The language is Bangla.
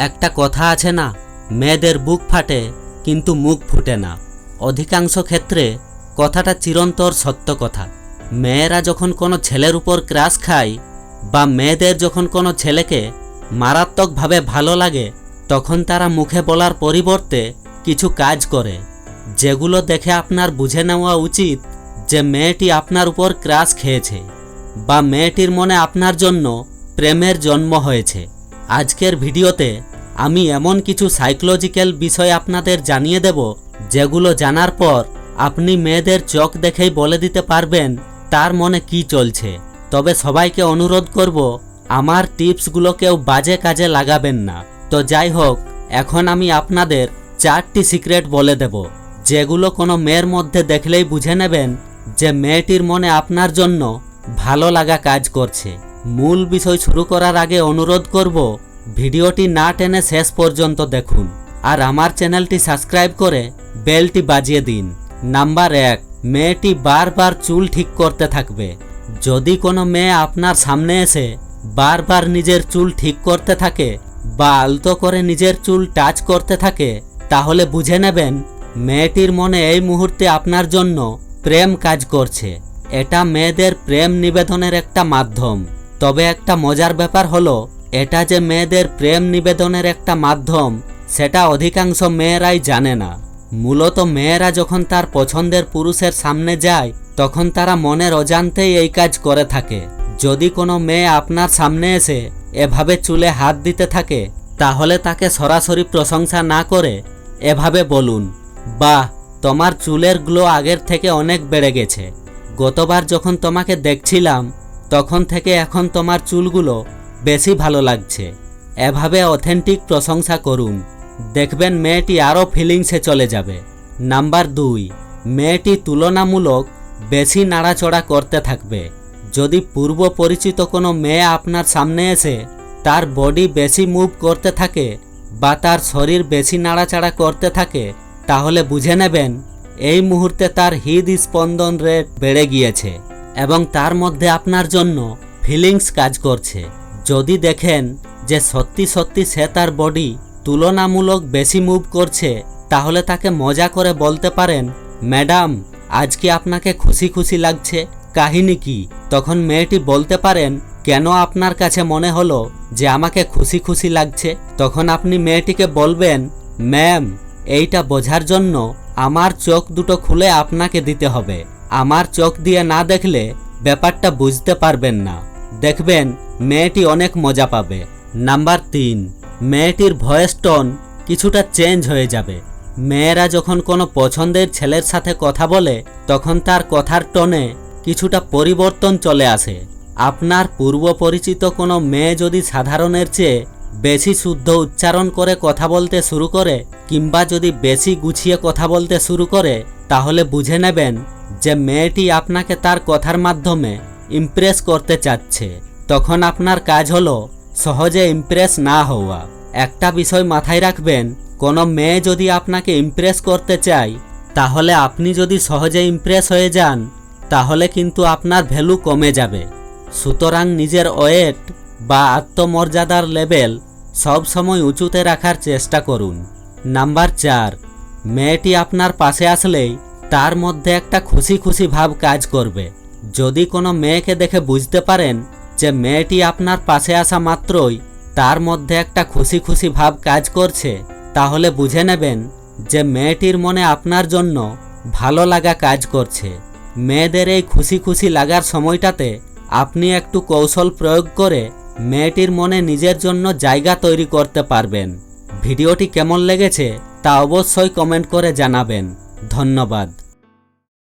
একটা কথা আছে না, মেয়েদের বুক ফাটে কিন্তু মুখ ফুটে না। অধিকাংশ ক্ষেত্রে কথাটা চিরন্তর সত্য কথা। মেয়েরা যখন কোনো ছেলের উপর ক্রাশ খায় বা মেয়েদের যখন কোনো ছেলেকে মারাত্মকভাবে ভালো লাগে, তখন তারা মুখে বলার পরিবর্তে কিছু কাজ করে, যেগুলো দেখে আপনার বুঝে নেওয়া উচিত যে মেয়েটি আপনার উপর ক্রাশ খেয়েছে বা মেয়েটির মনে আপনার জন্য প্রেমের জন্ম হয়েছে। আজকের ভিডিওতে আমি এমন কিছু সাইকোলজিক্যাল বিষয় আপনাদের জানিয়ে দেব, যেগুলো জানার পর আপনি মেয়েদের চোখ দেখেই বলে দিতে পারবেন তার মনে কি চলছে। তবে সবাইকে অনুরোধ করব, আমার টিপসগুলো কেউ বাজে কাজে লাগাবেন না। তো যাই হোক, এখন আমি আপনাদের 4টি সিক্রেট বলে দেব, যেগুলো কোনো মেয়ের মধ্যে দেখলেই বুঝে নেবেন যে মেয়েটির মনে আপনার জন্য ভালো লাগা কাজ করছে। মূল বিষয় শুরু করার আগে অনুরোধ করব, ভিডিওটি না টেনে শেষ পর্যন্ত দেখুন আর আমার চ্যানেলটি সাবস্ক্রাইব করে বেলটি বাজিয়ে দিন। নাম্বার 1, মেয়েটি বারবার চুল ঠিক করতে থাকবে। যদি কোনো মেয়ে আপনার সামনে এসে বারবার নিজের চুল ঠিক করতে থাকে বা আলতো করে নিজের চুল টাচ করতে থাকে, তাহলে বুঝে নেবেন মেয়েটির মনে এই মুহূর্তে আপনার জন্য প্রেম কাজ করছে। এটা মেয়েদের প্রেম নিবেদনের একটা মাধ্যম। তবে একটা মজার ব্যাপার হলো, এটা যে মেয়েদের প্রেম নিবেদনের একটা মাধ্যম সেটা অধিকাংশ মেয়েরাই জানে না। মূলত মেয়েরা যখন তার পছন্দের পুরুষের সামনে যায়, তখন তারা মনের অজান্তেই এই কাজ করে থাকে। যদি কোনো মেয়ে আপনার সামনে এসে এভাবে চুলে হাত দিতে থাকে, তাহলে তাকে সরাসরি প্রশংসা না করে এভাবে বলুন, বাহ, তোমার চুলের গ্লো আগের থেকে অনেক বেড়ে গেছে। গতবার যখন তোমাকে দেখছিলাম তখন থেকে এখন তোমার চুলগুলো বেশি ভালো লাগছে। এভাবে অথেন্টিক প্রশংসা করুন, দেখবেন মেয়েটি আরও ফিলিংসে চলে যাবে। নাম্বার 2, মেয়েটি তুলনামূলক বেশি নাড়াচড়া করতে থাকবে। যদি পূর্ব পরিচিত কোনো মেয়ে আপনার সামনে এসে তার বডি বেশি মুভ করতে থাকে বা তার শরীর বেশি নাড়াচাড়া করতে থাকে, তাহলে বুঝে নেবেন এই মুহূর্তে তার হৃদস্পন্দন রেট বেড়ে গিয়েছে এবং তার মধ্যে আপনার জন্য ফিলিংস কাজ করছে। যদি দেখেন যে সত্যি সত্যি সে তার বডি তুলনামূলক বেশি মুভ করছে, তাহলে তাকে মজা করে বলতে পারেন, ম্যাডাম, আজকে আপনাকে খুশি খুশি লাগছে, কাহিনী কি? তখন মেয়েটি বলতে পারেন, কেন আপনার কাছে মনে হলো যে আমাকে খুশি খুশি লাগছে? তখন আপনি মেয়েটিকে বলবেন, ম্যাম, এইটা বোঝার জন্য আমার চোখ দুটো খুলে আপনাকে দিতে হবে। আমার চোখ দিয়ে না দেখলে ব্যাপারটা বুঝতে পারবেন না। দেখবেন মেয়েটি অনেক মজা পাবে। নাম্বার 3, মেয়েটির ভয়েস টোন কিছুটা চেঞ্জ হয়ে যাবে। মেয়েরা যখন কোনো পছন্দের ছেলের সাথে কথা বলে, তখন তার কথার টোনে কিছুটা পরিবর্তন চলে আসে। আপনার পূর্ব পরিচিত কোনো মেয়ে যদি সাধারণের চেয়ে বেশি শুদ্ধ উচ্চারণ করে কথা বলতে শুরু করে কিংবা যদি বেশি গুছিয়ে কথা বলতে শুরু করে, তাহলে বুঝে নেবেন যে মেয়েটি আপনাকে তার কথার মাধ্যমে ইমপ্রেস করতে চাচ্ছে। তখন আপনার কাজ হলো সহজে ইমপ্রেস না হওয়া। একটা বিষয় মাথায় রাখবেন, কোনো মেয়ে যদি আপনাকে ইমপ্রেস করতে চায়, তাহলে আপনি যদি সহজে ইমপ্রেস হয়ে যান, তাহলে কিন্তু আপনার ভ্যালু কমে যাবে। সুতরাং নিজের ওয়েট বা আত্মমর্যাদার লেভেল সব সময় উঁচুতে রাখার চেষ্টা করুন। নাম্বার 4, মেয়েটি আপনার পাশে আসলেই তার মধ্যে একটা খুশি খুশি ভাব কাজ করবে। যদি কোনো মেয়েকে দেখে বুঝতে পারেন যে মেয়েটি আপনার পাশে আসা মাত্রই তার মধ্যে একটা খুশি খুশি ভাব কাজ করছে, তাহলে বুঝে নেবেন যে মেয়েটির মনে আপনার জন্য ভালো লাগা কাজ করছে। মেয়েদের এই খুশি খুশি লাগার সময়টাতে আপনি একটু কৌশল প্রয়োগ করে মেয়েটির মনে নিজের জন্য জায়গা তৈরি করতে পারবেন। ভিডিওটি কেমন লেগেছে তা অবশ্যই কমেন্ট করে জানাবেন। ধন্যবাদ।